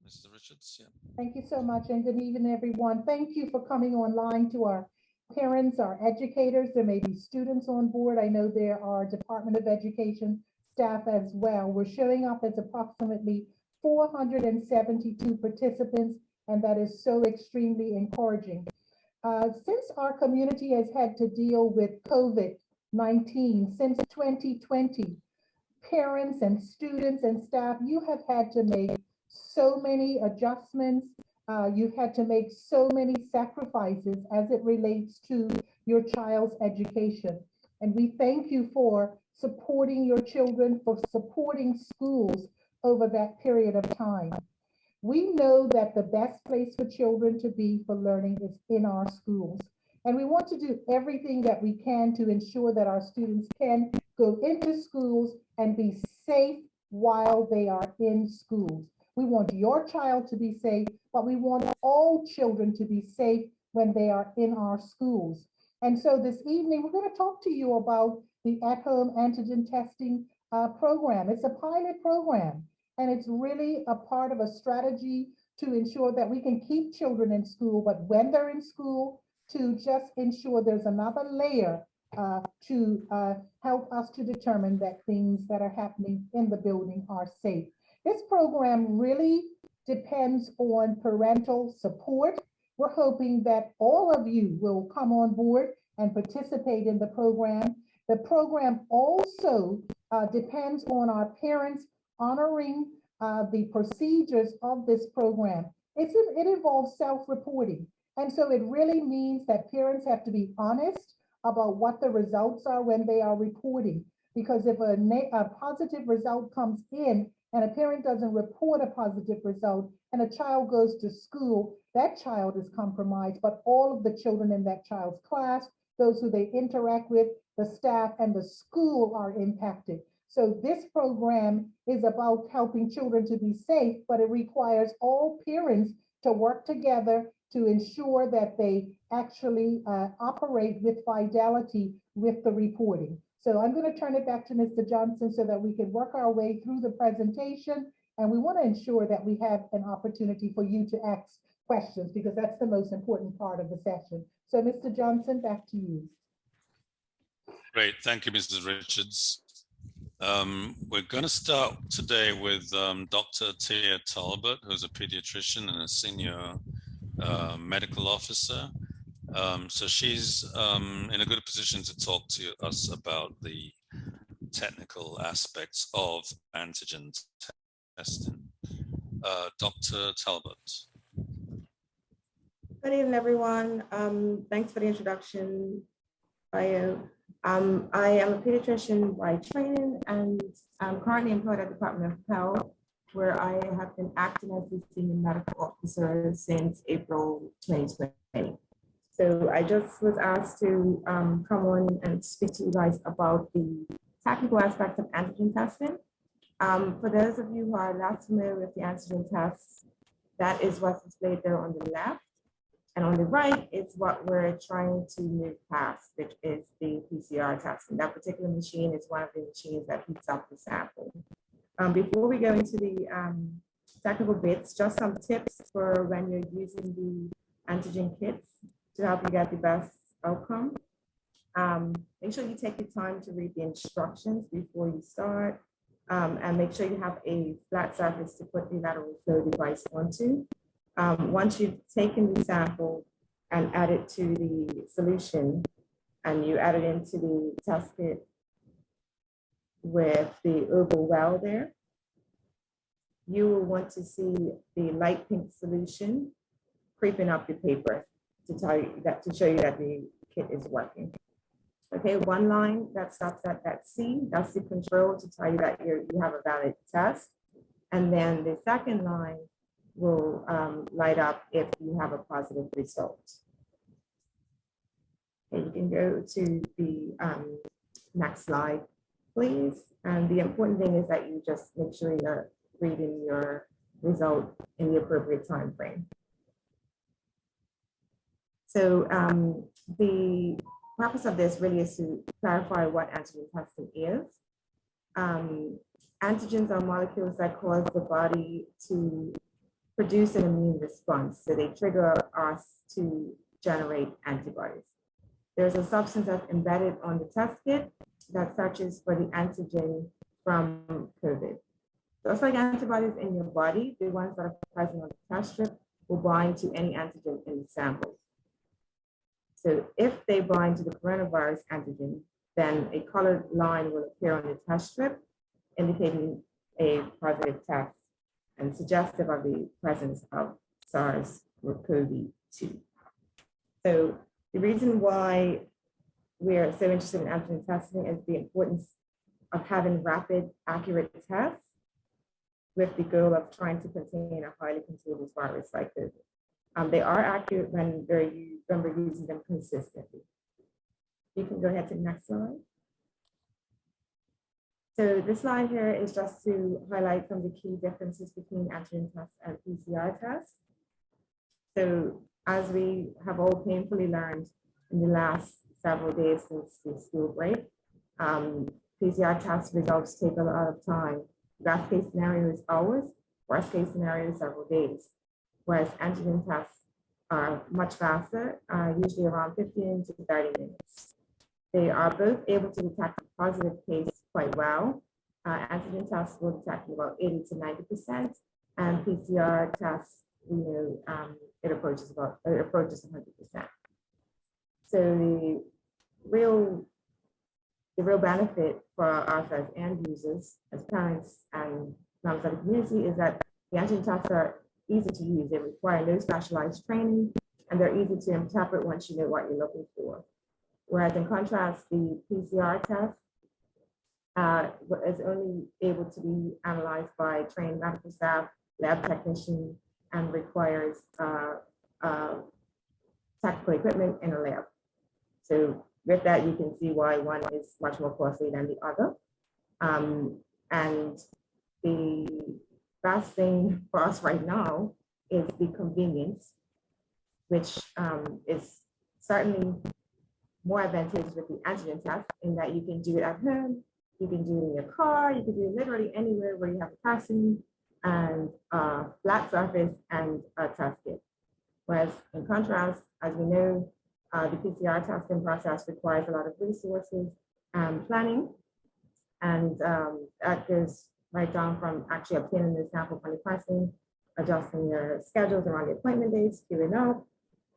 Mrs. Richards. Yeah. Thank you so much, and good evening, everyone. Thank you for coming online to our parents, our educators. There may be students on board. I know there are Department of Education staff as well. We're showing up as approximately 472 participants, and that is so extremely encouraging. Since our community has had to deal with COVID-19 since 2020, parents and students and staff, you have had to make so many adjustments. You've had to make so many sacrifices as it relates to your child's education. And we thank you for supporting your children, for supporting schools over that period of time. We know that the best place for children to be for learning is in our schools. And we want to do everything that we can to ensure that our students can go into schools and be safe while they are in schools. We want your child to be safe, but we want all children to be safe when they are in our schools. And so this evening, we're going to talk to you about the at-home antigen testing program. It's a pilot program, and it's really a part of a strategy to ensure that we can keep children in school, but when they're in school, to just ensure there's another layer to help us to determine that things that are happening in the building are safe. This program really depends on parental support. We're hoping that all of you will come on board and participate in the program. The program also depends on our parents honoring the procedures of this program. It involves self-reporting. And so it really means that parents have to be honest about what the results are when they are reporting. Because if a positive result comes in and a parent doesn't report a positive result and a child goes to school, that child is compromised, but all of the children in that child's class, those who they interact with, the staff and the school are impacted. So this program is about helping children to be safe, but it requires all parents to work together to ensure that they actually operate with fidelity with the reporting. So I'm going to turn it back to Mr. Johnson so that we can work our way through the presentation. And we want to ensure that we have an opportunity for you to ask questions, because that's the most important part of the session. So Mr. Johnson, back to you. Great, thank you, Mrs. Richards. We're going to start today with Dr. Tia Talbot, who's a pediatrician and a senior medical officer. So she's in a good position to talk to us about the technical aspects of antigen testing. Dr. Talbot. Good evening, everyone. Thanks for the introduction, bio. I am a pediatrician by training, and I'm currently employed at the Department of Health, where I have been acting as the senior medical officer since April 2020. So I just was asked to come on and speak to you guys about the technical aspects of antigen testing. For those of you who are less familiar with the antigen tests, that is what's displayed there on the left. And on the right is what we're trying to move past, which is the PCR testing. That particular machine is one of the machines that heats up the sample. Before we go into the technical bits, just some tips for when you're using the antigen kits to help you get the best outcome. Make sure you take your time to read the instructions before you start, and make sure you have a flat surface to put the lateral flow device onto. Once you've taken the sample and add it to the solution, and you add it into the test kit with the oval well there, you will want to see the light pink solution creeping up the paper to tell you that, to show you that the kit is working. Okay, one line that stops at that C, that's the control to tell you that you have a valid test. And then the second line will light up if you have a positive result. Okay, you can go to the next slide, please. And the important thing is that you just make sure you're reading your result in the appropriate time frame. So the purpose of this really is to clarify what antigen testing is. Antigens are molecules that cause the body to produce an immune response. So they trigger us to generate antibodies. There's a substance that's embedded on the test kit that searches for the antigen from COVID. Just like antibodies in your body, the ones that are present on the test strip will bind to any antigen in the sample. So if they bind to the coronavirus antigen, then a colored line will appear on the test strip, indicating a positive test and suggestive of the presence of SARS-CoV-2. So the reason why we're so interested in antigen testing is the importance of having rapid, accurate tests with the goal of trying to contain a highly contagious virus like COVID. They are accurate when we're using them consistently. You can go ahead to the next slide. So this slide here is just to highlight some of the key differences between antigen tests and PCR tests. So as we have all painfully learned in the last several days since the school break, PCR test results take a lot of time. Best case scenario is hours, worst case scenario is several days. Whereas antigen tests are much faster, usually around 15 to 30 minutes. They are both able to detect a positive case quite well. Antigen tests will detect about 80 to 90%, and PCR tests, it approaches 100%. So the real benefit for us as end users, as parents and members of the community, is that the antigen tests are easy to use. They require no specialized training, and they're easy to interpret once you know what you're looking for. Whereas in contrast, the PCR test is only able to be analyzed by trained medical staff, lab technician, and requires technical equipment in a lab. So with that, you can see why one is much more costly than the other. And the best thing for us right now is the convenience, which is certainly more advantageous with the antigen test in that you can do it at home, you can do it in your car, you can do it literally anywhere where you have a person and a flat surface and a test kit. Whereas in contrast, as we know, the PCR testing process requires a lot of resources and planning. And that goes right down from actually obtaining the sample from the person, adjusting your schedules around the appointment dates, queuing up,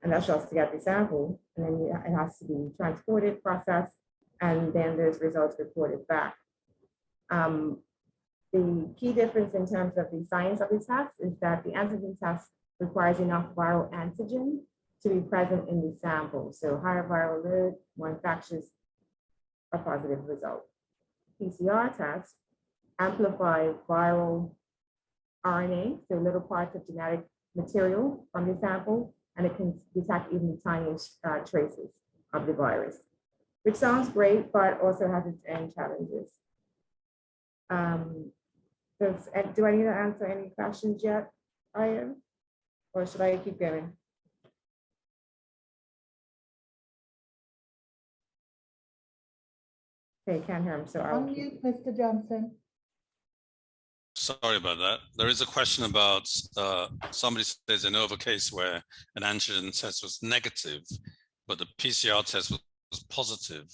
and that's just to get the sample. And then it has to be transported, processed, and then those results reported back. The key difference in terms of the science of the test is that the antigen test requires enough viral antigen to be present in the sample. So higher viral load, more infectious, a positive result. PCR tests amplify viral RNA, so little parts of genetic material from the sample, and it can detect even the tiniest traces of the virus, which sounds great, but also has its own challenges. Do I need to answer any questions yet, Aya? Or should I keep going? Okay, can't hear him, so I'll unmute Mr. Johnson. Sorry about that. There is a question about somebody says they know of a case where an antigen test was negative, but the PCR test was positive,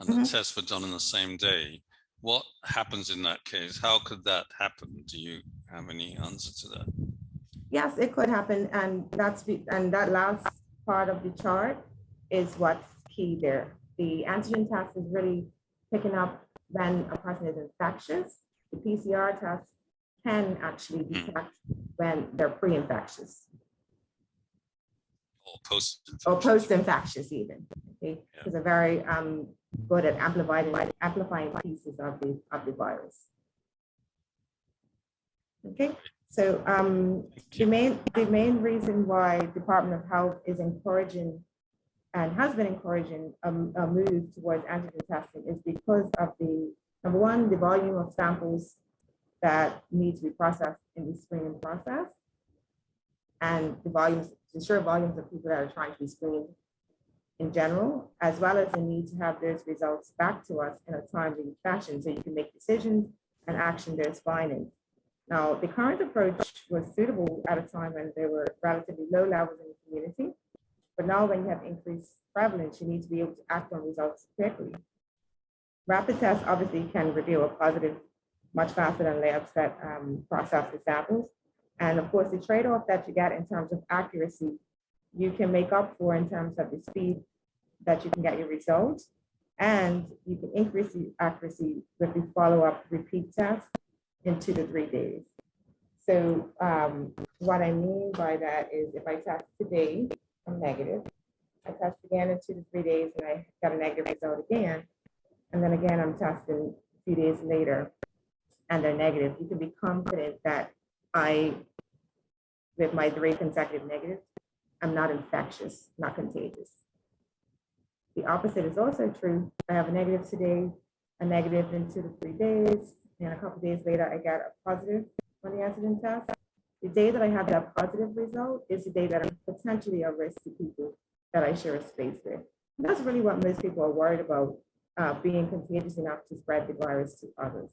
and the tests were done on the same day. What happens in that case? How could that happen? Do you have any answer to that? Yes, it could happen, and that last part of the chart is what's key there. The antigen test is really picking up when a person is infectious. The PCR test can actually detect when they're pre-infectious. Or post-infectious even. Okay, because they're very good at amplifying pieces of the virus. Okay, so the main reason why Department of Health is encouraging and has been encouraging a move towards antigen testing is because of number one, the volume of samples that need to be processed in the screening process, and the sheer volumes of people that are trying to be screened in general, as well as the need to have those results back to us in a timely fashion so you can make decisions and action those findings. Now, the current approach was suitable at a time when there were relatively low levels in the community, but now when you have increased prevalence, you need to be able to act on results quickly. Rapid tests obviously can reveal a positive much faster than labs that process the samples. And of course, the trade-off that you get in terms of accuracy, you can make up for in terms of the speed that you can get your results, and you can increase the accuracy with the follow-up repeat test in 2 to 3 days. So what I mean by that is if I test today, I'm negative. I test again in 2 to 3 days and I got a negative result again. And then again, I'm testing a few days later and they're negative. You can be confident that with my 3 consecutive negatives, I'm not infectious, not contagious. The opposite is also true. I have a negative today, a negative in 2 to 3 days, and a couple of days later, I got a positive on the antigen test. The day that I have that positive result is the day that I'm potentially a risk to people that I share a space with. And that's really what most people are worried about, being contagious enough to spread the virus to others.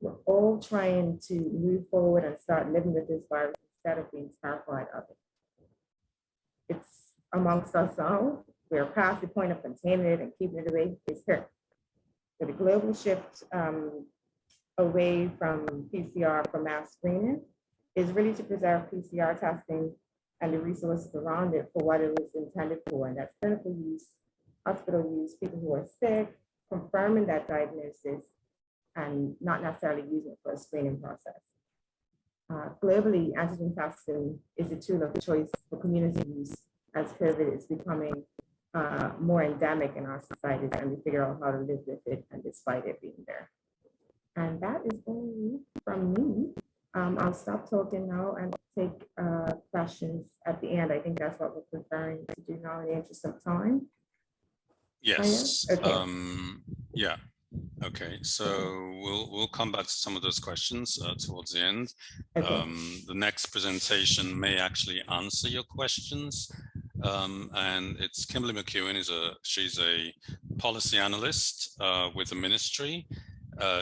We're all trying to move forward and start living with this virus instead of being terrified of it. It's amongst us now. We're past the point of containing it and keeping it away. It's here. So the global shift away from PCR for mass screening is really to preserve PCR testing and the resources around it for what it was intended for, and that's clinical use, hospital use, people who are sick, confirming that diagnosis, and not necessarily using it for a screening process. Globally, antigen testing is a tool of choice for community use as COVID is becoming more endemic in our societies, and we figure out how to live with it and despite it being there. And that is all from me. I'll stop talking now and take questions at the end. I think that's what we're preparing to do now in the interest of time. Yes. Okay. Yeah. Okay. So we'll come back to some of those questions towards the end. Okay. The next presentation may actually answer your questions. And it's Kimberly McEwen. She's a policy analyst with the ministry.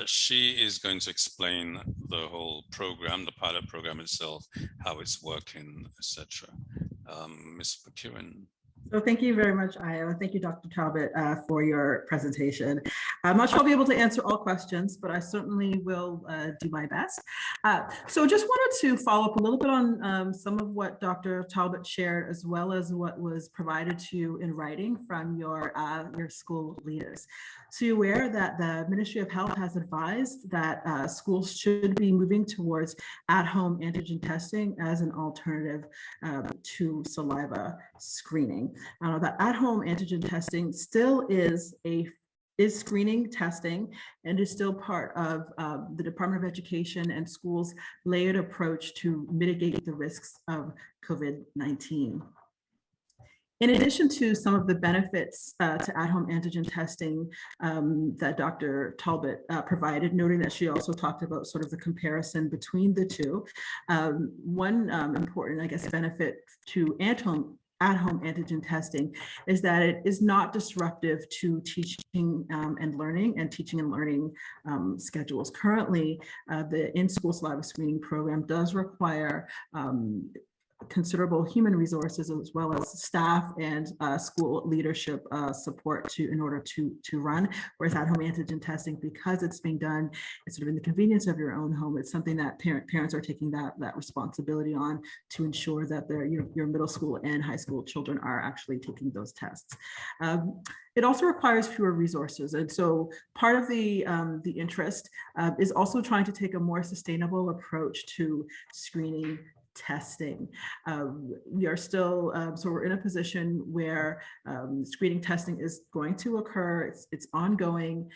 She is going to explain the whole program, the pilot program itself, how it's working, etc. Ms. McEwen. So thank you very much, Io. Thank you, Dr. Talbot, for your presentation. I'm not sure I'll be able to answer all questions, but I certainly will do my best. So just wanted to follow up a little bit on some of what Dr. Talbot shared, as well as what was provided to you in writing from your school leaders. So you're aware that the Ministry of Health has advised that schools should be moving towards at-home antigen testing as an alternative to saliva screening. That at-home antigen testing still is screening testing and is still part of the Department of Education and schools' layered approach to mitigate the risks of COVID-19. In addition to some of the benefits to at-home antigen testing that Dr. Talbot provided, noting that she also talked about sort of the comparison between the two, one important, I guess, benefit to at-home antigen testing is that it is not disruptive to teaching and learning schedules. Currently, the in-school saliva screening program does require considerable human resources as well as staff and school leadership support in order to run, whereas at-home antigen testing, because it's being done, it's sort of in the convenience of your own home, it's something that parents are taking that responsibility on to ensure that your middle school and high school children are actually taking those tests. It also requires fewer resources, and so part of the interest is also trying to take a more sustainable approach to screening testing. We are still, so we're in a position where screening testing is going to occur, it's ongoing,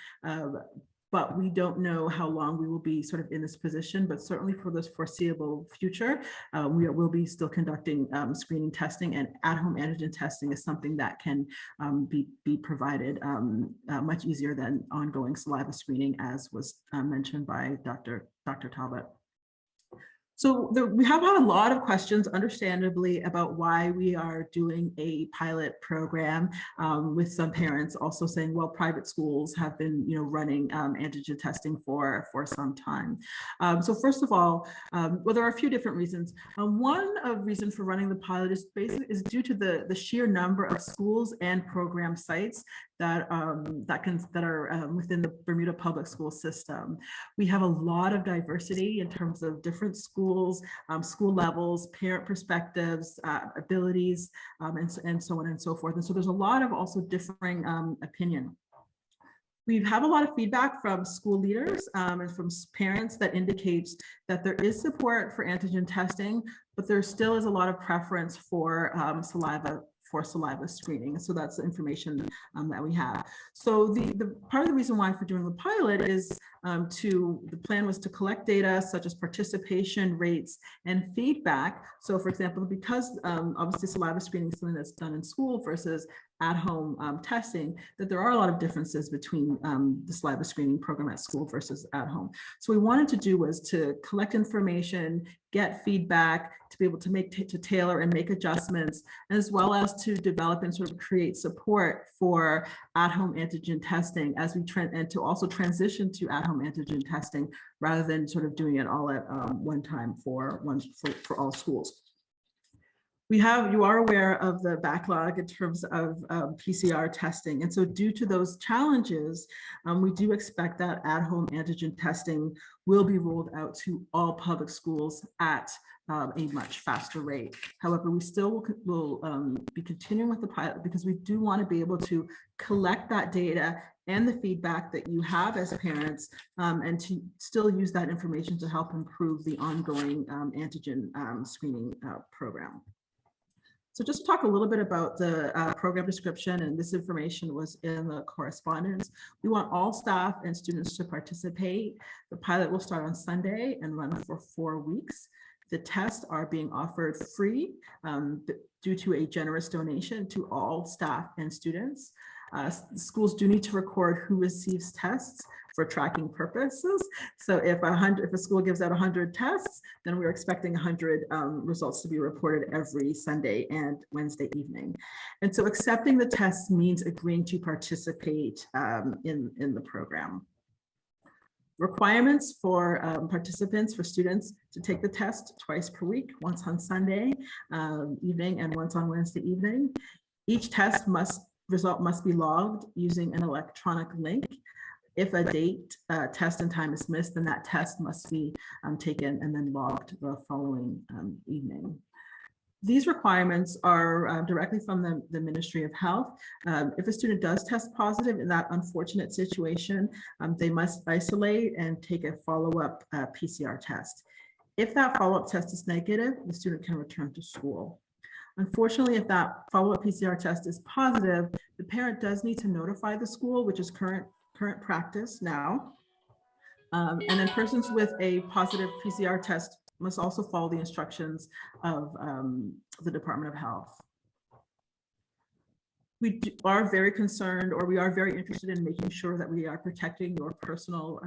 but we don't know how long we will be sort of in this position, but certainly for this foreseeable future, we will be still conducting screening testing, and at-home antigen testing is something that can be provided much easier than ongoing saliva screening, as was mentioned by Dr. Talbot. We have had a lot of questions, understandably, about why we are doing a pilot program, with some parents also saying, well, private schools have been, running antigen testing for some time. So first of all, well, there are a few different reasons. One reason for running the pilot is due to the sheer number of schools and program sites that are within the Bermuda public school system. We have a lot of diversity in terms of different schools, school levels, parent perspectives, abilities, and so on and so forth. And so there's a lot of also differing opinion. We have a lot of feedback from school leaders and from parents that indicates that there is support for antigen testing, but there still is a lot of preference for saliva screening. So that's the information that we have. So the part of the reason why for doing the pilot is the plan was to collect data such as participation rates and feedback. So for example, because obviously saliva screening is something that's done in school versus at-home testing, that there are a lot of differences between the saliva screening program at school versus at home. So what we wanted to do was to collect information, get feedback, to be able to tailor and make adjustments, as well as to develop and sort of create support for at-home antigen testing as we and to also transition to at-home antigen testing rather than sort of doing it all at one time for all schools. You are aware of the backlog in terms of PCR testing. And so due to those challenges, we do expect that at-home antigen testing will be rolled out to all public schools at a much faster rate. However, we still will be continuing with the pilot because we do want to be able to collect that data and the feedback that you have as parents, and to still use that information to help improve the ongoing antigen screening program. So just to talk a little bit about the program description, and this information was in the correspondence. We want all staff and students to participate. The pilot will start on Sunday and run for 4 weeks. The tests are being offered free due to a generous donation to all staff and students. Schools do need to record who receives tests for tracking purposes. So if a school gives out 100 tests, then we're expecting 100 results to be reported every Sunday and Wednesday evening. And so accepting the tests means agreeing to participate in the program. Requirements for participants, for students to take the test twice per week, once on Sunday evening and once on Wednesday evening. Each test result must be logged using an electronic link. If a date, test and time is missed, then that test must be taken and then logged the following evening. These requirements are directly from the Ministry of Health. If a student does test positive in that unfortunate situation, they must isolate and take a follow-up PCR test. If that follow-up test is negative, the student can return to school. Unfortunately, if that follow-up PCR test is positive, the parent does need to notify the school, which is current practice now. And then persons with a positive PCR test must also follow the instructions of the Department of Health. We are very concerned, or we are very interested in making sure that we are protecting your personal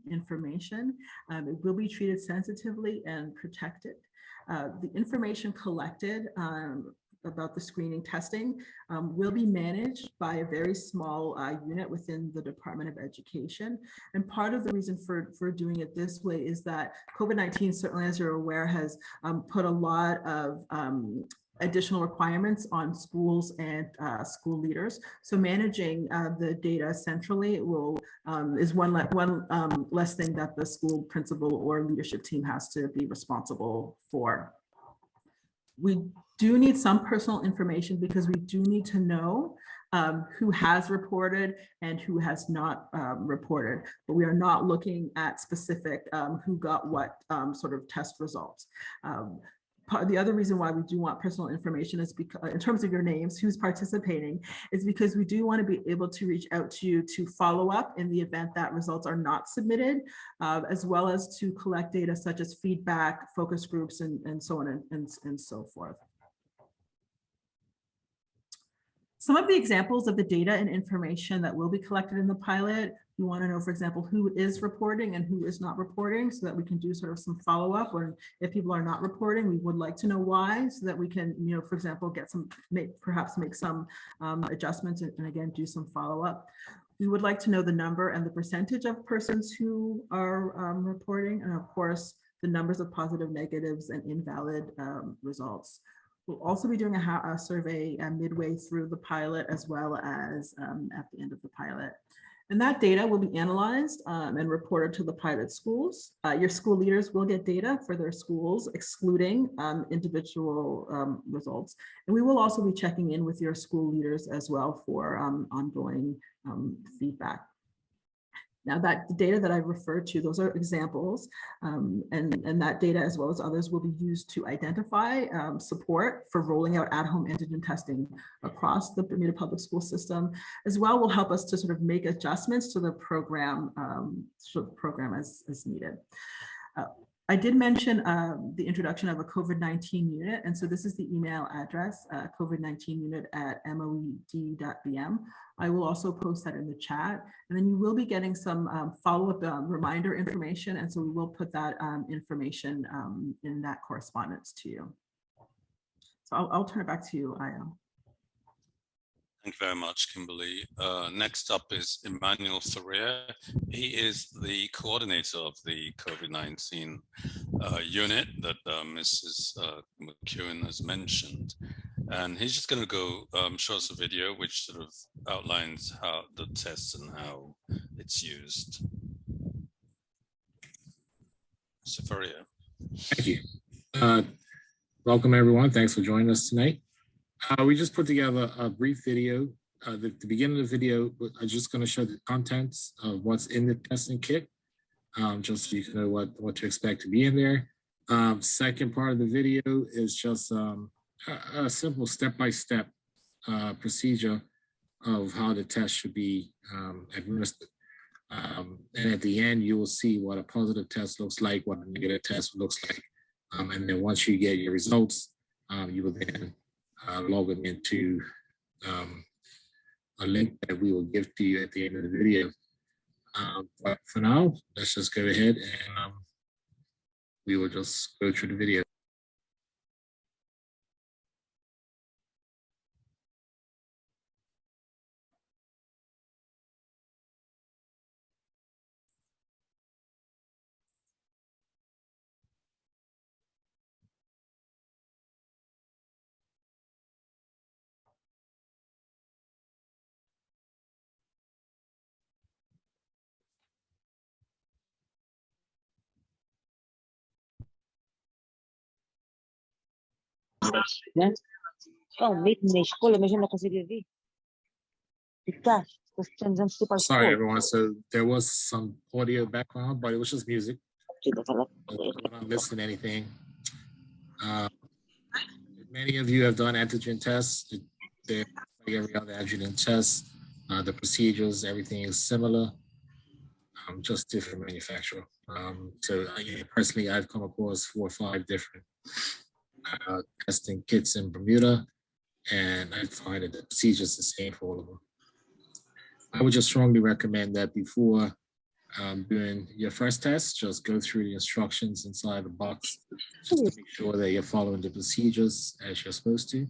information. It will be treated sensitively and protected. The information collected about the screening testing will be managed by a very small unit within the Department of Education. And part of the reason for doing it this way is that COVID-19, certainly as you're aware, has put a lot of additional requirements on schools and school leaders. So managing the data centrally is one less thing that the school principal or leadership team has to be responsible for. We do need some personal information because we do need to know who has reported and who has not reported, but we are not looking at specific who got what sort of test results. The other reason why we do want personal information is because, in terms of your names, who's participating, is because we do want to be able to reach out to you to follow up in the event that results are not submitted, as well as to collect data such as feedback, focus groups, and so on and so forth. Some of the examples of the data and information that will be collected in the pilot We want to know, for example, who is reporting and who is not reporting, so that we can do sort of some follow-up. Or if people are not reporting, we would like to know why, so that we can, for example, perhaps make some adjustments and again, do some follow-up. We would like to know the number and the percentage of persons who are reporting, and of course, the numbers of positive, negatives, and invalid results. We'll also be doing a survey midway through the pilot, as well as at the end of the pilot. And that data will be analyzed and reported to the pilot schools. Your school leaders will get data for their schools, excluding individual results. And we will also be checking in with your school leaders as well for ongoing feedback. Now, that data that I referred to, those are examples, and that data, as well as others, will be used to identify support for rolling out at-home antigen testing across the Bermuda public school system. As well, will help us to sort of make adjustments to the program, as needed. I did mention the introduction of a COVID-19 unit, and so this is the email address, COVID19unit@moed.bm. I will also post that in the chat, and then you will be getting some follow-up reminder information, and so we will put that information in that correspondence to you. So I'll turn it back to you, Ayo. Thank you very much, Kimberly. Next up is Emmanuel Ferrer. He is the coordinator of the COVID-19 unit that Mrs. McEwen has mentioned. And he's just going to go show us a video which sort of outlines how the tests and how it's used. Mr. Ferrer. Thank you. Welcome, everyone. Thanks for joining us tonight. We just put together a brief video. The beginning of the video, I'm just going to show the contents of what's in the testing kit, just so you can know what to expect to be in there. Second part of the video is just a simple step-by-step procedure of how the test should be administered. And at the end, you will see what a positive test looks like, what a negative test looks like. And then once you get your results, you will then log them into a link that we will give to you at the end of the video. But for now, let's just go ahead and we will just go through the video. Sorry, everyone. So there was some audio background, but it was just music. We're not listening to anything. Many of you have done antigen tests. They're like every other antigen test. The procedures, everything is similar, just different manufacturer. So personally, I've come across 4 or 5 different testing kits in Bermuda, and I find that the procedure is the same for all of them. I would just strongly recommend that before doing your first test, just go through the instructions inside the box, just to make sure that you're following the procedures as you're supposed to.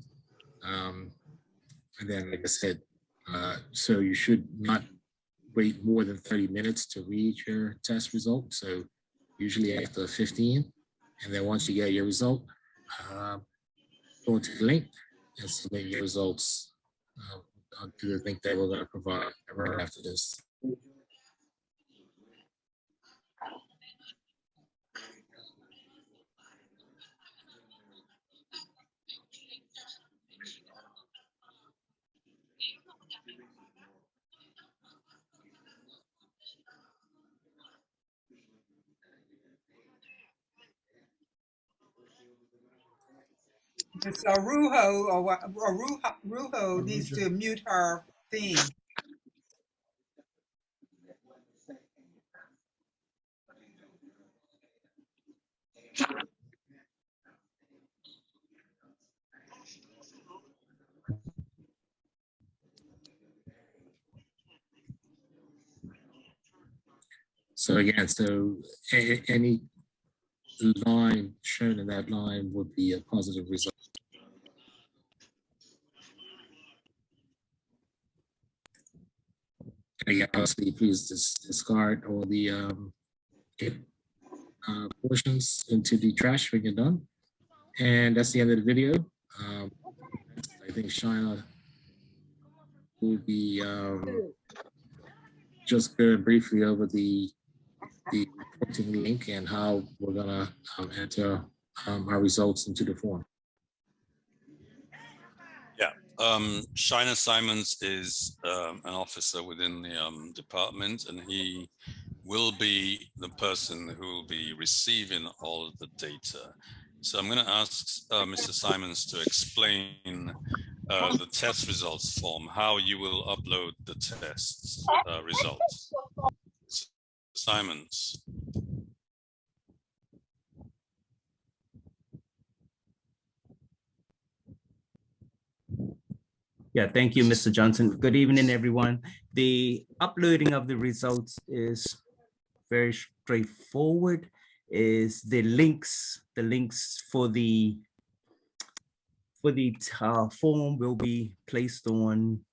And then, like I said, so you should not wait more than 30 minutes to read your test result. So usually after 15, and then once you get your result, go into the link and submit your results to the link that we're going to provide right after this. So Ruho needs to mute her theme. So again, so any line shown in that line would be a positive result. And again, obviously, please discard all the portions into the trash when you're done. And that's the end of the video. I think Shaina will be just going briefly over the reporting link and how we're gonna enter our results into the form. Yeah, Shaina Simons is an officer within the department, and he will be the person who will be receiving all of the data. So I'm going to ask Mr. Simons to explain the test results form, how you will upload the test results. Simons. Yeah, thank you, Mr. Johnson. Good evening, everyone. The uploading of the results is very straightforward. Is the links for the form will be placed on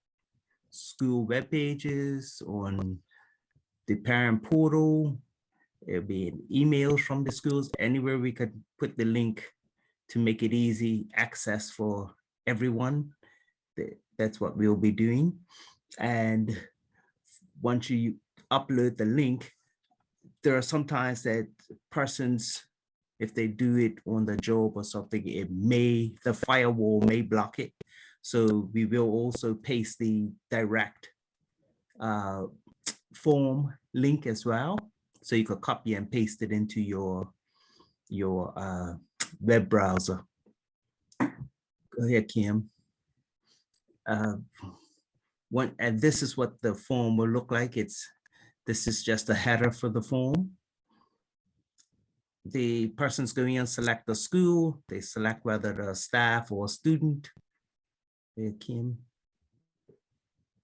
school web pages, on the parent portal. It'll be in emails from the schools, anywhere we could put the link to make it easy access for everyone. That's what we'll be doing. And once you upload the link, there are sometimes that persons, if they do it on the job or something, the firewall may block it. So we will also paste the direct form link as well. So you could copy and paste it into your web browser. Go ahead, Kim. And this is what the form will look like. This is just a header for the form. The person's going and select the school. They select whether the staff or student. There, Kim.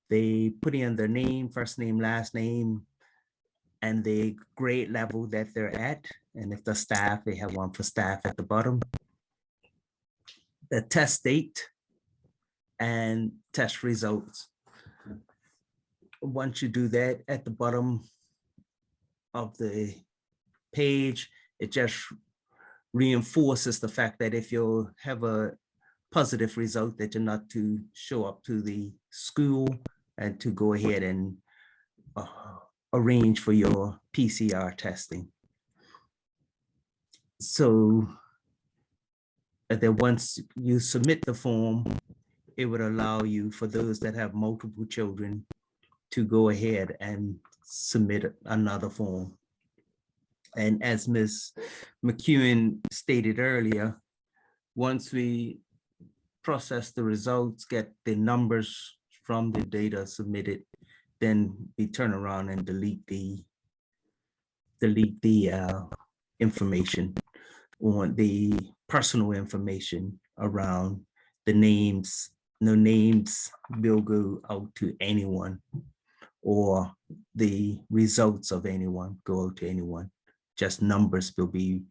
They put in their name, first name, last name, and the grade level that they're at. And if the staff, they have one for staff at the bottom. The test date and test results. Once you do that, at the bottom of the page, it just reinforces the fact that if you have a positive result, that you're not to show up to the school and to go ahead and arrange for your PCR testing. So then once you submit the form, it would allow you, for those that have multiple children, to go ahead and submit another form. And as Ms. McEwen stated earlier, once we process the results, get the numbers from the data submitted, then we turn around and delete the information on the personal information around the names. No names will go out to anyone, or the results of anyone go out to anyone. Just numbers will be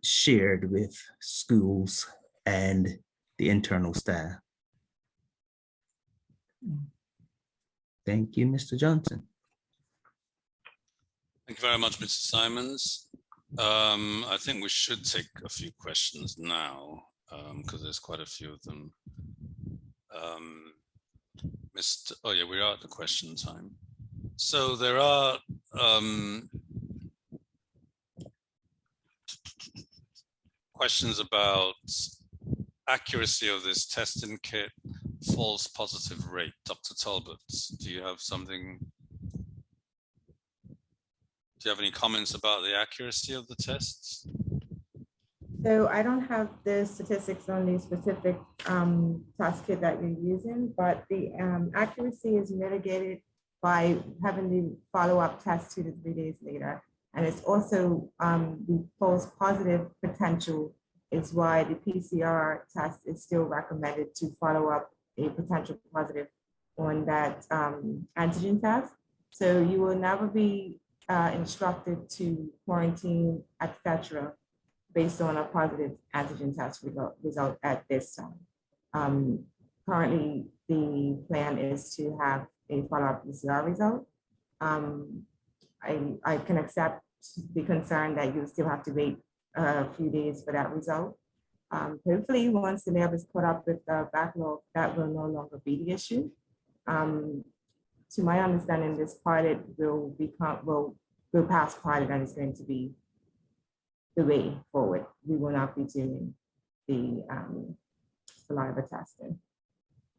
shared with schools and the internal staff. Thank you, Mr. Johnson. Thank you very much, Mr. Simons. I think we should take a few questions now, because there's quite a few of them. Oh yeah, we are at the question time. So there are questions about accuracy of this testing kit, false positive rate. Dr. Talbot, do you have any comments about the accuracy of the tests? So I don't have the statistics on the specific test kit that you're using, but the accuracy is mitigated by having the follow-up test 2 to 3 days later. And it's also the false positive potential is why the PCR test is still recommended to follow up a potential positive on that antigen test. So you will never be instructed to quarantine, etc., based on a positive antigen test result at this time. Currently, the plan is to have a follow-up PCR result. I can accept the concern that you still have to wait a few days for that result. Hopefully, once the lab is caught up with the backlog, that will no longer be the issue. To my understanding, this pilot will go past pilot, and it's going to be the way forward. We will not be doing the saliva testing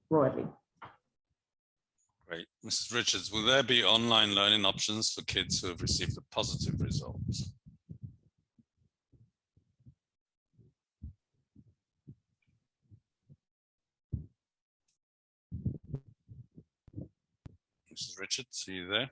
broadly. Great. Mrs. Richards, will there be online learning options for kids who have received a positive result? Mrs. Richards, are you there?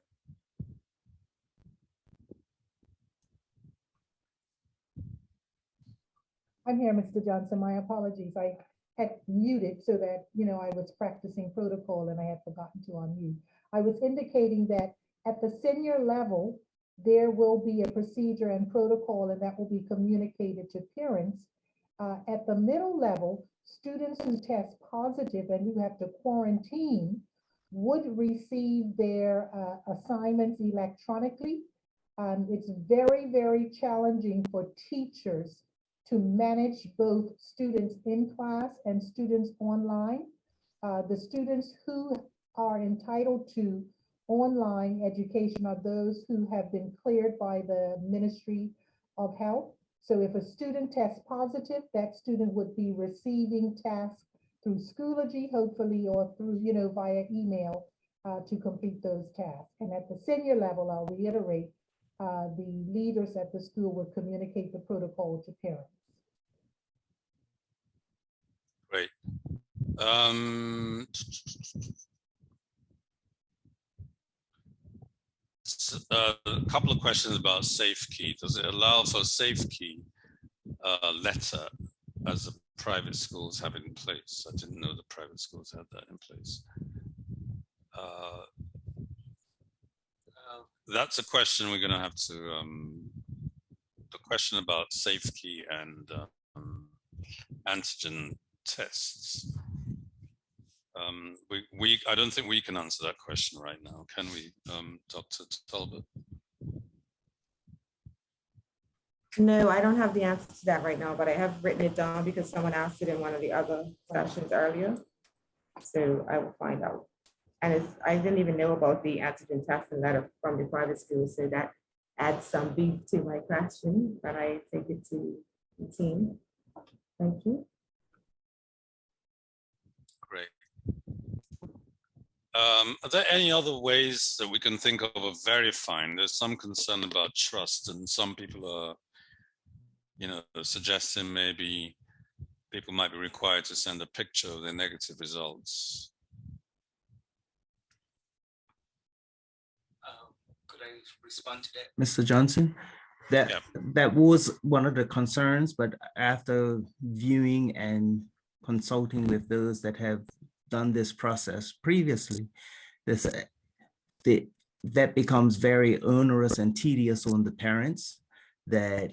I'm here, Mr. Johnson. My apologies. I had muted so that, I was practicing protocol and I had forgotten to unmute. I was indicating that at the senior level, there will be a procedure and protocol, and that will be communicated to parents. At the middle level, students who test positive and who have to quarantine would receive their assignments electronically. It's very, very challenging for teachers to manage both students in class and students online. The students who are entitled to online education are those who have been cleared by the Ministry of Health. So if a student tests positive, that student would be receiving tasks through Schoology, hopefully, or through, via email to complete those tasks. And at the senior level, I'll reiterate, the leaders at the school would communicate the protocol to parents. Great. A couple of questions about SafeKey. Does it allow for SafeKey letter as the private schools have in place? I didn't know the private schools had that in place. That's a question we're going to have to, the question about SafeKey and antigen tests. I don't think we can answer that question right now, can we, Dr. Talbot? No, I don't have the answer to that right now, but I have written it down because someone asked it in one of the other sessions earlier. So I will find out. And I didn't even know about the antigen testing letter from the private school, so that adds some beef to my question, but I take it to the team. Thank you. Great. Are there any other ways that we can think of verifying? There's some concern about trust, and some people are, suggesting maybe people might be required to send a picture of their negative results. Could I respond to that, Mr. Johnson? That was one of the concerns, but after viewing and consulting with those that have done this process previously, that becomes very onerous and tedious on the parents, that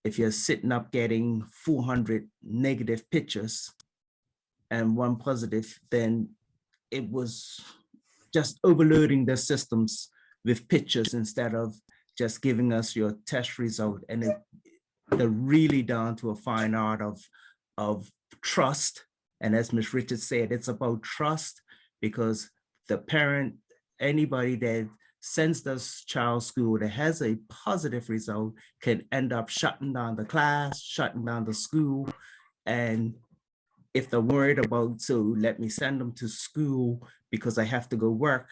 if you're sitting up getting 400 negative pictures and one positive, then it was just overloading the systems with pictures instead of just giving us your test result. And they're really down to a fine art of trust. And as Ms. Richards said, it's about trust, because the parent, anybody that sends this child school that has a positive result can end up shutting down the class, shutting down the school. And if they're worried about, so let me send them to school because I have to go work,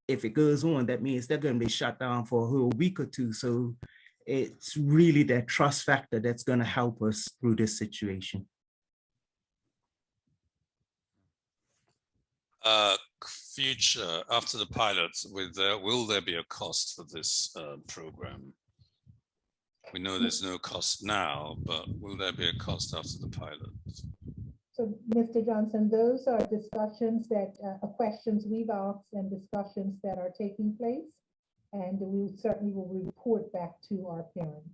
if it goes on, that means they're going to be shut down for a whole week or two. So it's really that trust factor that's going to help us through this situation. Future, after the pilots, will there be a cost for this program? We know there's no cost now, but will there be a cost after the pilot? So, Mr. Johnson, those are discussions that questions we've asked and discussions that are taking place. and we certainly will report back to our parents.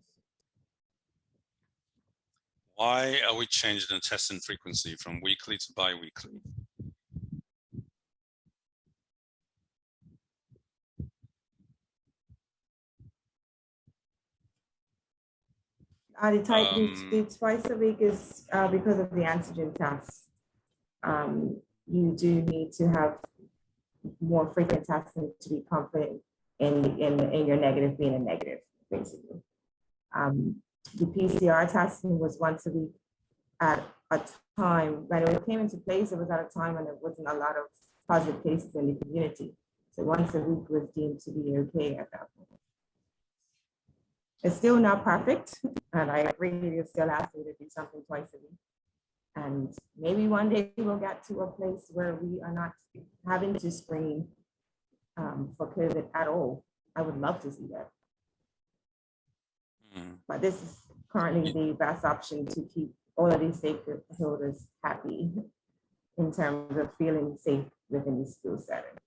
Why are we changing the testing frequency from weekly to bi-weekly? The twice a week is because of the antigen tests. You do need to have more frequent testing to be confident in your negative being a negative, basically. The PCR testing was once a week at a time. When it came into place, it was at a time when there wasn't a lot of positive cases in the community. So once a week was deemed to be okay at that point. It's still not perfect, and I agree you're still asking to do something twice a week. And maybe one day we'll get to a place where we are not having to screen for COVID at all. I would love to see that. But this is currently the best option to keep all of these stakeholders happy in terms of feeling safe within the school setting.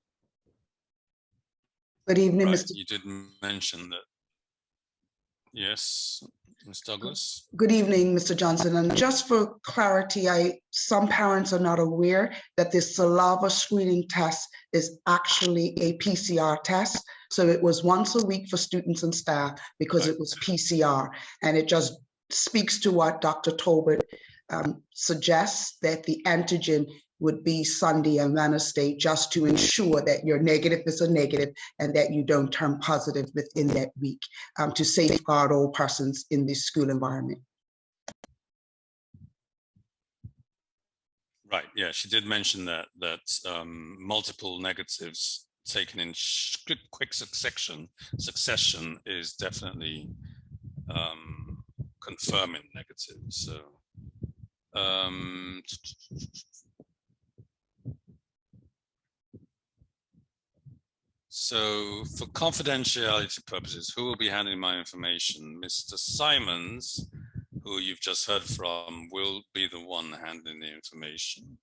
Good evening, Right. Mr. You did mention that. Yes, Ms. Douglas. Good evening, Mr. Johnson. And just for clarity, some parents are not aware that this saliva screening test is actually a PCR test. So it was once a week for students and staff because it was PCR. And it just speaks to what Dr. Tolbert suggests, that the antigen would be Sunday and Wednesday, just to ensure that your negative is a negative and that you don't turn positive within that week, to safeguard all persons in this school environment. Right, yeah, she did mention that multiple negatives taken in quick succession is definitely confirming negatives. So for confidentiality purposes, who will be handling my information? Mr. Simons, who you've just heard from, will be the one handling the information.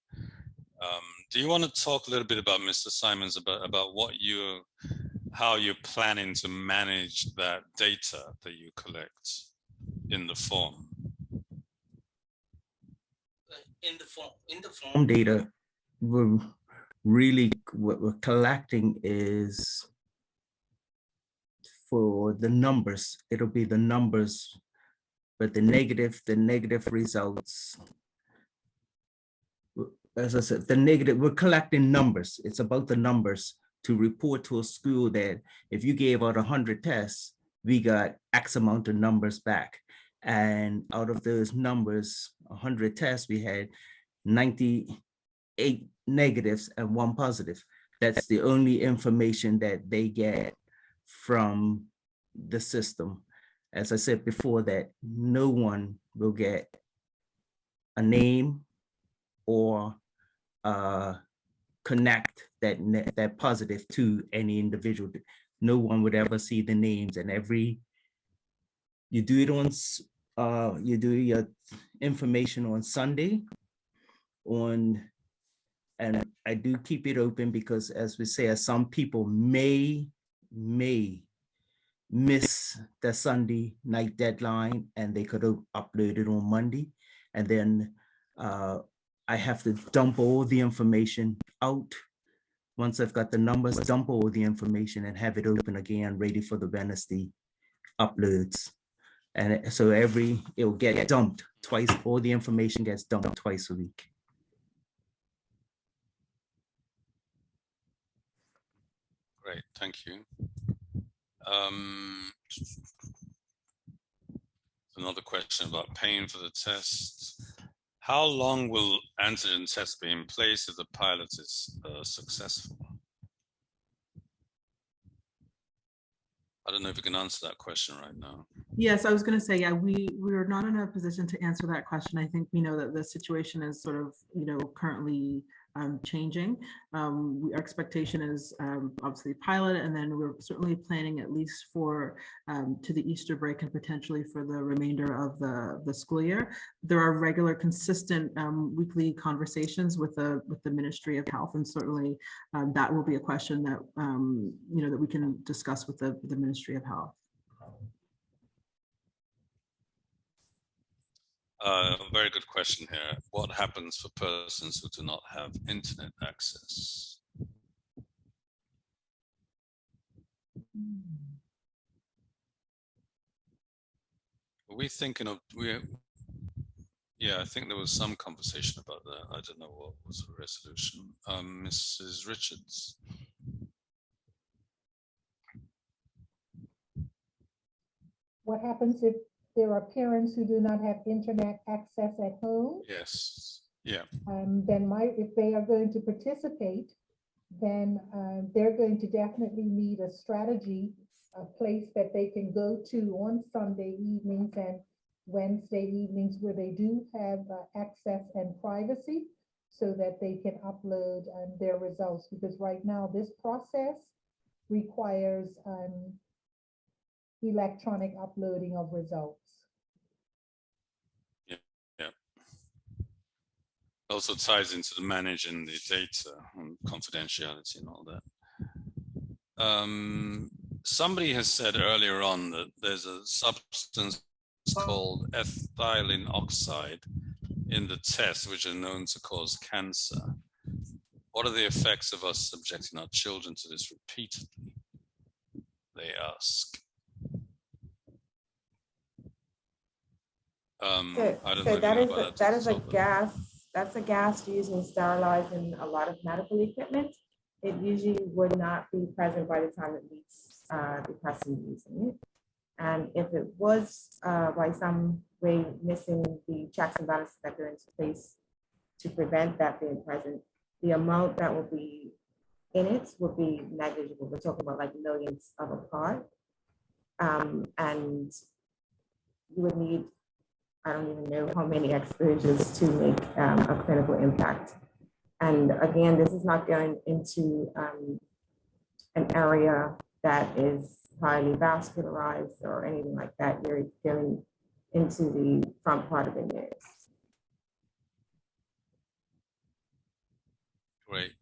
Do you want to talk a little bit about Mr. Simons, about how you're planning to manage that data that you collect in the form? In the form data, what we're collecting is for the numbers. It'll be the numbers, but the negative results. As I said, we're collecting numbers. It's about the numbers to report to a school that if you gave out 100 tests, we got X amount of numbers back. And out of those numbers, 100 tests, we had 98 negatives and 1 positive. That's the only information that they get from the system. As I said before, that no one will get a name or connect that positive to any individual. No one would ever see the names, and you do it on, you do your information on Sunday, and I do keep it open because, as we say, some people may miss the Sunday night deadline and they could upload it on Monday, and then I have to dump all the information out. Once I've got the numbers, dump all the information and have it open again, ready for the Wednesday uploads. And so it'll get dumped twice. All the information gets dumped twice a week. Great, thank you. Another question about paying for the test. How long will antigen tests be in place if the pilot is successful? I don't know if you can answer that question right now. Yes, I was going to say, yeah, we're not in a position to answer that question. I think we know that the situation is sort of, currently changing. Our expectation is obviously pilot, and then we're certainly planning at least for to the Easter break and potentially for the remainder of the school year. There are regular, consistent weekly conversations with the Ministry of Health, and certainly that will be a question that that we can discuss with the Ministry of Health. Very good question here. What happens for persons who do not have internet access? Are we thinking of, yeah, I think there was some conversation about that. I don't know what was the resolution. Mrs. Richards. What happens if there are parents who do not have internet access at home? Yes, yeah. Then if they are going to participate, then they're going to definitely need a strategy, a place that they can go to on Sunday evenings and Wednesday evenings where they do have access and privacy, so that they can upload their results. Because right now this process requires electronic uploading of results. Yeah. Also ties into the managing the data and confidentiality and all that. Somebody has said earlier on that there's a substance called ethylene oxide in the test, which are known to cause cancer. What are the effects of us subjecting our children to this repeatedly? They ask. That is a gas. That's a gas used in sterilizing a lot of medical equipment. It usually would not be present by the time it meets the person using it. And if it was by some way missing the checks and balances that are into place to prevent that being present, the amount that will be in it would be negligible. We're talking about like millions of a part. And you would need, I don't even know how many exposures to make a clinical impact. And again, this is not going into an area that is highly vascularized or anything like that. You're going into the front part of the nose. Great.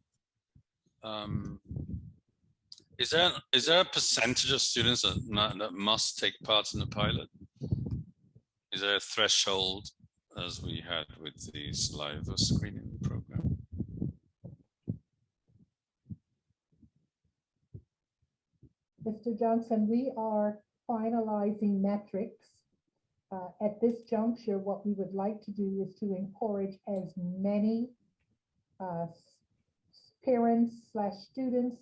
Is there a percentage of students that must take part in the pilot? Is there a threshold, as we had with the saliva screening program? Mr. Johnson, we are finalizing metrics. At this juncture, what we would like to do is to encourage as many parents/students,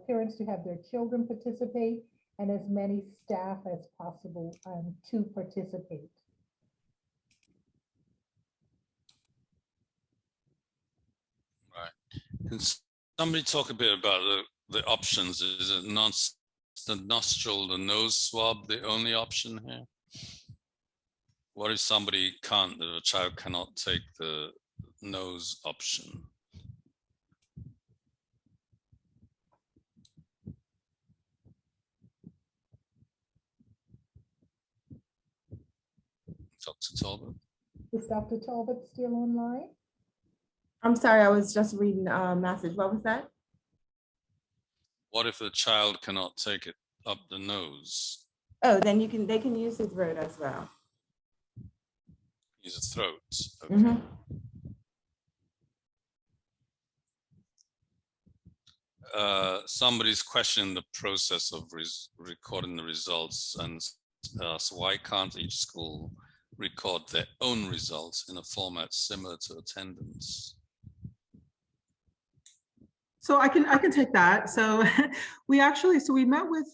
parents to have their children participate, and as many staff as possible to participate. Right. Can somebody talk a bit about the options? Is it not the nostril, the nose swab, the only option here? What if somebody can't, the child cannot take the nose option? Dr. Talbot? Is Dr. Talbot still online? I'm sorry, I was just reading a message. What was that? What if the child cannot take it up the nose? Oh, then they can use the throat as well. Use a throat. Okay. Somebody's questioning the process of recording the results and asks, why can't each school record their own results in a format similar to attendance? So I can take that. So we met with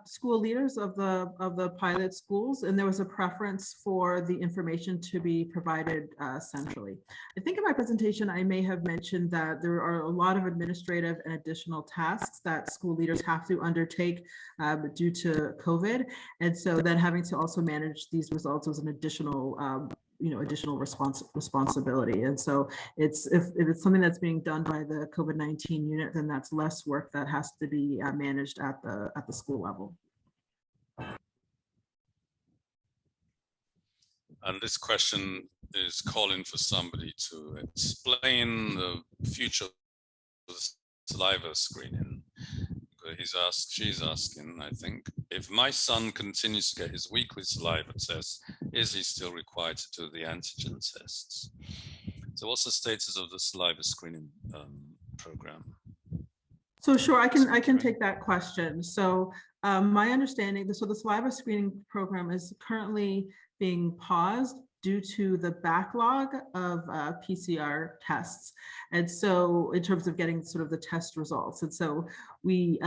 school leaders of the pilot schools, and there was a preference for the information to be provided centrally. I think in my presentation I may have mentioned that there are a lot of administrative and additional tasks that school leaders have to undertake due to COVID, and so then having to also manage these results was an additional additional responsibility. And so if it's something that's being done by the COVID-19 unit, then that's less work that has to be managed at the school level. And this question is calling for somebody to explain the future of the saliva screening. She's asking, I think, if my son continues to get his weekly saliva test, is he still required to do the antigen tests? So what's the status of the saliva screening program? So sure, I can take that question. So my understanding, so the saliva screening program is currently being paused due to the backlog of PCR tests. And so in terms of getting sort of the test results. And so we,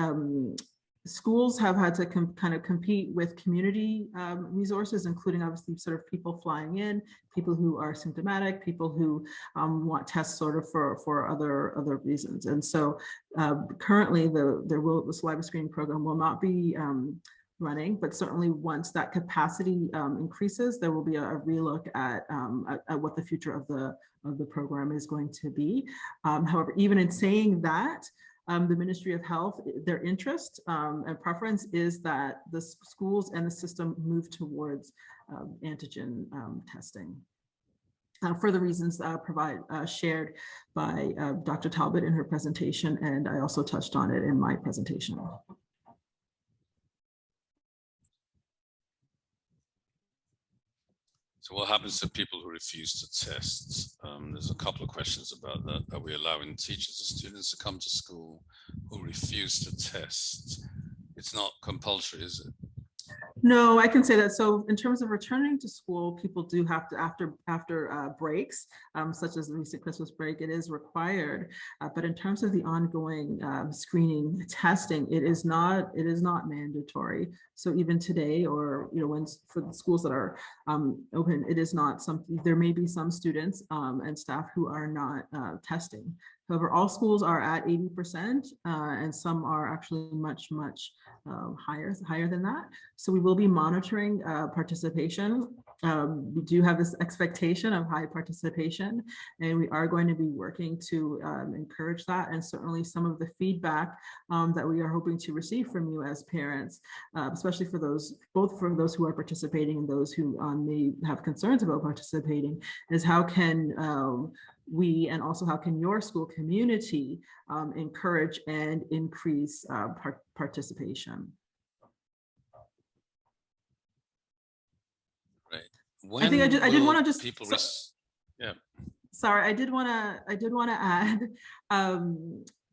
schools have had to kind of compete with community resources, including obviously sort of people flying in, people who are symptomatic, people who want tests sort of for other reasons. And so currently the saliva screening program will not be running, but certainly once that capacity increases, there will be a relook at what the future of the program is going to be. However, even in saying that, the Ministry of Health, their interest and preference is that the schools and the system move towards antigen testing. For the reasons shared by Dr. Talbot in her presentation, and I also touched on it in my presentation. So what happens to people who refuse to test? There's a couple of questions about that. Are we allowing teachers and students to come to school who refuse to test? It's not compulsory, is it? No, I can say that. So in terms of returning to school, people do have to, after breaks, such as the recent Christmas break, it is required. But in terms of the ongoing screening testing, it is not mandatory. So even today, or when for the schools that are open, it is not something. There may be some students and staff who are not testing. However, all schools are at 80%, and some are actually much higher than that. So we will be monitoring participation. We do have this expectation of high participation, and we are going to be working to encourage that. And certainly some of the feedback that we are hoping to receive from you as parents, especially for both for those who are participating and those who may have concerns about participating, is how can we, and also how can your school community encourage and increase participation? Right. I think I did want to just yeah. Sorry, I did want to add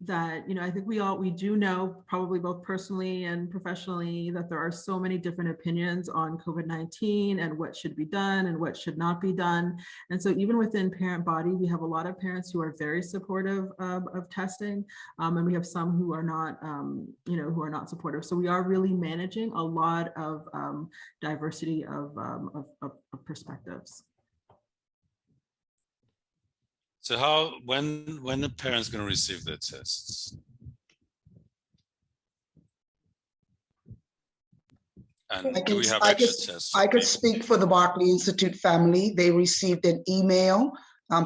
that I think we do know, probably both personally and professionally, that there are so many different opinions on COVID-19 and what should be done and what should not be done. And so even within parent body, we have a lot of parents who are very supportive of testing, and we have some who are not, who are not supportive. So we are really managing a lot of diversity of perspectives. So when the parents going to receive their tests? And do we have extra tests? I could speak for the Barkley Institute family. They received an email.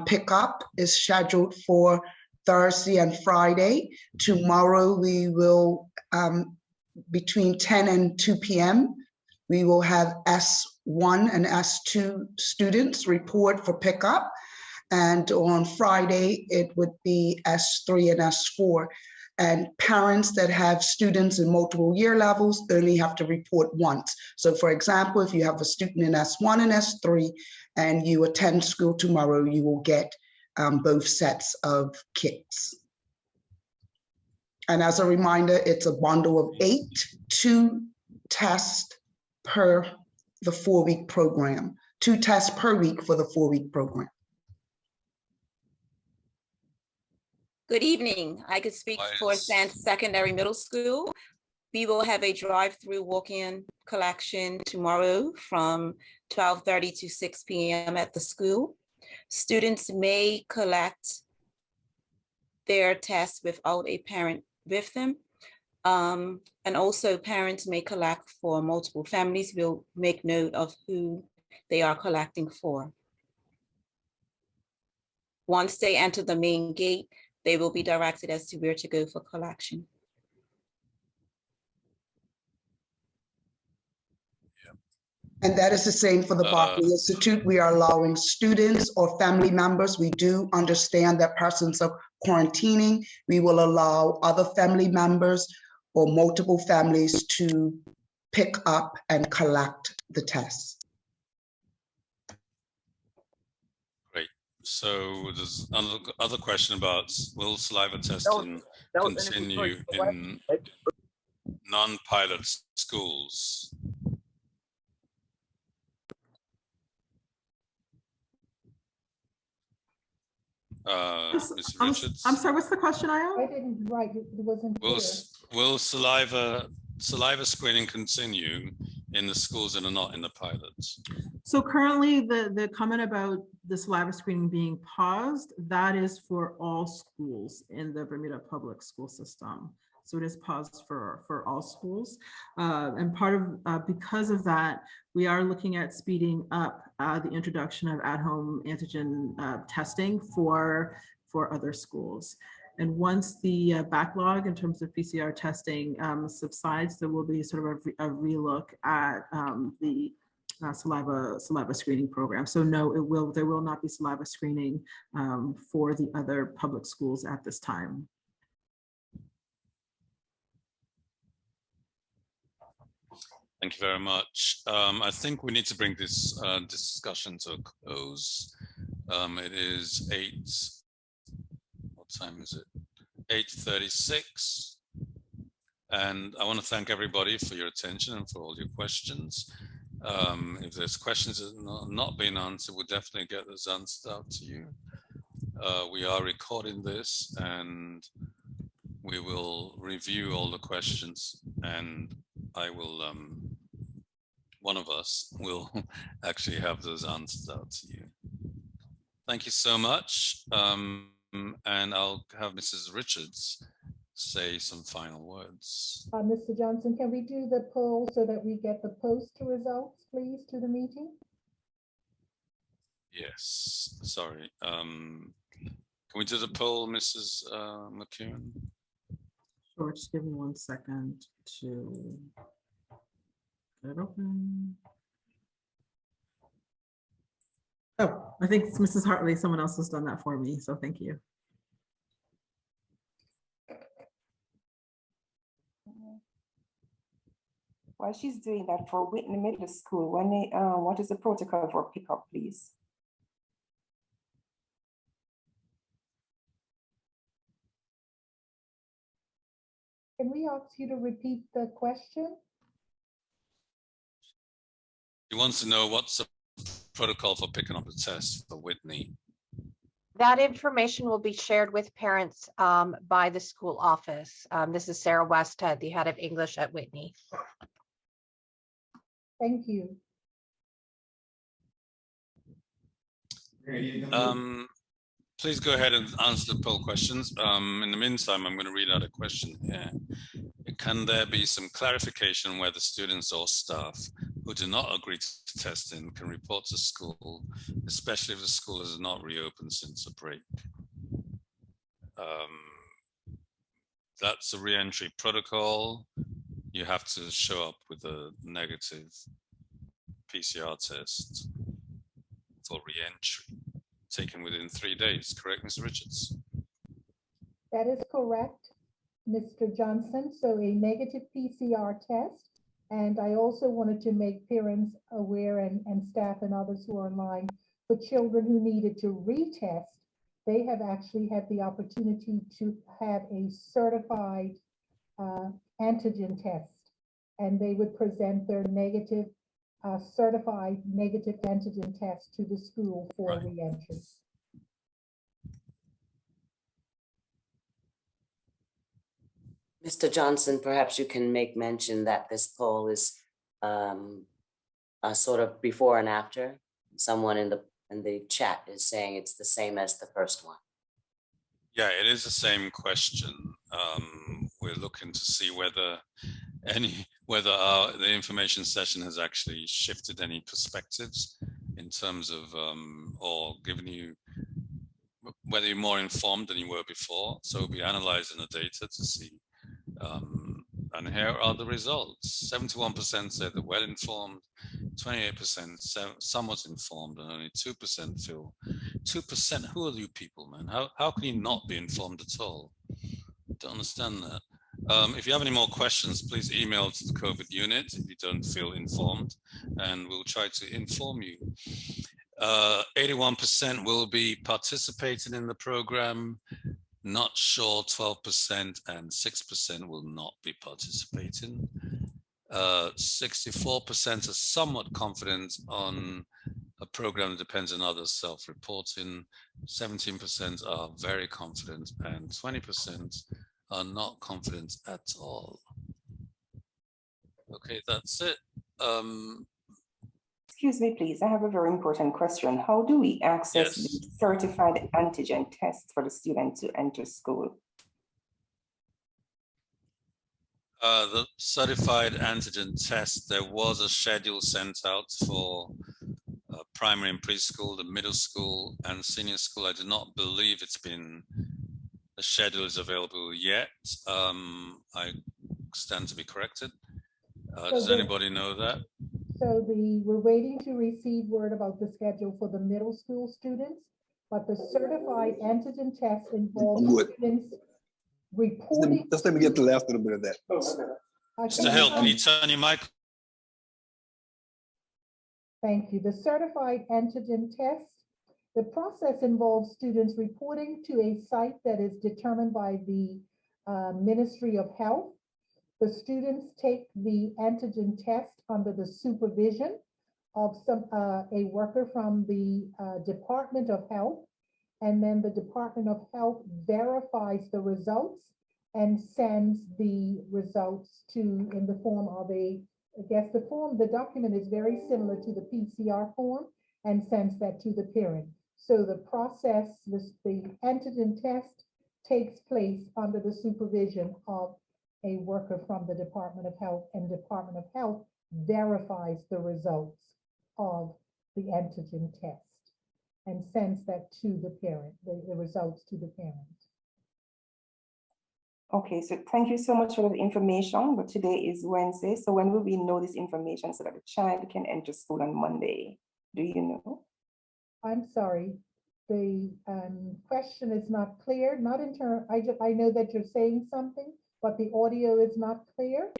Pickup is scheduled for Thursday and Friday. Tomorrow we will, between 10 and 2 p.m., we will have S1 and S2 students report for pickup. And on Friday, it would be S3 and S4. And parents that have students in multiple year levels only have to report once. So for example, if you have a student in S1 and S3 and you attend school tomorrow, you will get both sets of kits. And as a reminder, it's a bundle of 8, 2 tests per the 4-week program, 2 tests per week for the 4-week program. Good evening. I could speak for Secondary Middle School. We will have a drive-through walk-in collection tomorrow from 12:30 to 6 p.m. at the school. Students may collect their tests without a parent with them. And also parents may collect for multiple families. We'll make note of who they are collecting for. Once they enter the main gate, they will be directed as to where to go for collection. And that is the same for the Barclay Institute. We are allowing students or family members. We do understand that persons are quarantining. We will allow other family members or multiple families to pick up and collect the tests. Great. So there's another question about, will saliva testing continue in non-pilot schools? Mr. Richards? I'm sorry, what's the question, Io? I didn't write it, it wasn't clear. Will saliva screening continue in the schools that are not in the pilots? So currently the comment about the saliva screening being paused, that is for all schools in the Bermuda public school system. So it is paused for all schools. And part of, because of that, we are looking at speeding up the introduction of at-home antigen testing for other schools. And once the backlog in terms of PCR testing subsides, there will be sort of a relook at the saliva screening program. So no, there will not be saliva screening for the other public schools at this time. Thank you very much. I think we need to bring this discussion to a close. It is what time is it? 8:36. And I want to thank everybody for your attention and for all your questions. If there's questions that have not been answered, we'll definitely get those answered out to you. We are recording this and we will review all the questions, and I will, one of us will actually have those answers out to you. Thank you so much. And I'll have Mrs. Richards say some final words. Mr. Johnson, can we do the poll so that we get the post results, please, to the meeting? Yes, sorry. Can we do the poll, Mrs. McKeown? Sure, just give me 1 second to get it open. Oh, I think it's Mrs. Hartley. Someone else has done that for me, so thank you. While she's doing that, for Whitney Middle School, when they, what is the protocol for pickup, please? Can we ask you to repeat the question? He wants to know what's the protocol for picking up the test for Whitney. That information will be shared with parents by the school office. This is Sarah Westhead, the head of English at Whitney. Thank you. Please go ahead and answer the poll questions. In the meantime, I'm going to read out a question here. Can there be some clarification whether students or staff who do not agree to testing can report to school, especially if the school has not reopened since a break? That's a re-entry protocol. You have to show up with a negative PCR test for re-entry, taken within 3 days, correct, Ms. Richards? That is correct, Mr. Johnson. So a negative PCR test. And I also wanted to make parents aware and staff and others who are online, for children who needed to retest, they have actually had the opportunity to have a certified antigen test, and they would present their negative, certified negative antigen test to the school for re-entry. Mr. Johnson, perhaps you can make mention that this poll is sort of before and after. Someone in the chat is saying it's the same as the first one. Yeah, it is the same question. We're looking to see whether the information session has actually shifted any perspectives in terms of or given you whether you're more informed than you were before. So we'll be analyzing the data to see. And here are the results. 71% say they're well informed, 28% somewhat informed, and only 2% feel. 2%, who are you people, man? How can you not be informed at all? Don't understand that. If you have any more questions, please email to the COVID unit if you don't feel informed, and we'll try to inform you. 81% will be participating in the program. Not sure, 12%, and 6% will not be participating. 64% are somewhat confident on a program that depends on others self-reporting. 17% are very confident, and 20% are not confident at all. Okay, that's it. Excuse me, please. I have a very important question. How do we access the certified antigen tests for the student to enter school? The certified antigen test, there was a schedule sent out for primary and preschool, the middle school and senior school. I do not believe the schedule is available yet. I stand to be corrected. Does anybody know that? So we're waiting to receive word about the schedule for the middle school students, but the certified antigen test involves students reporting. Just let me get the last little bit of that. Mr. Hill, can you turn your mic? Thank you. The certified antigen test, the process involves students reporting to a site that is determined by the Ministry of Health. The students take the antigen test under the supervision of a worker from the Department of Health, and then the Department of Health verifies the results and sends the results in the form of the document is very similar to the PCR form and sends that to the parent. So the process, the antigen test takes place under the supervision of a worker from the Department of Health, and Department of Health verifies the results of the antigen test and sends that to the parent, the results to the parent. Okay, so thank you so much for the information, but today is Wednesday, so when will we know this information so that the child can enter school on Monday? Do you know? I'm sorry, the question is not clear, not in turn, I know that you're saying something, but the audio is not clear.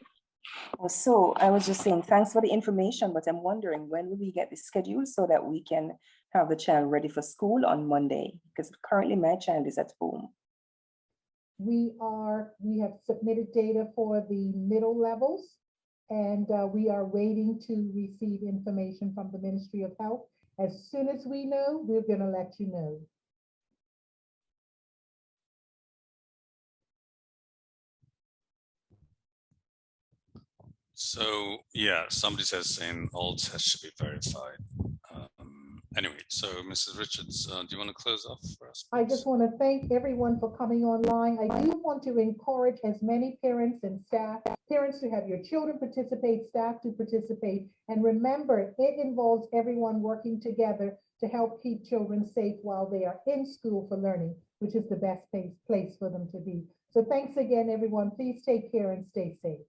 So I was just saying, thanks for the information, but I'm wondering when will we get the schedule so that we can have the child ready for school on Monday? Because currently my child is at home. We have submitted data for the middle levels, and we are waiting to receive information from the Ministry of Health. As soon as we know, we're going to let you know. So yeah, somebody says saying all tests should be verified. Anyway, so Mrs. Richards, do you want to close off for us, please? I just want to thank everyone for coming online. I do want to encourage as many parents and staff, parents to have your children participate, staff to participate. And remember, it involves everyone working together to help keep children safe while they are in school for learning, which is the best place for them to be. So thanks again, everyone. Please take care and stay safe.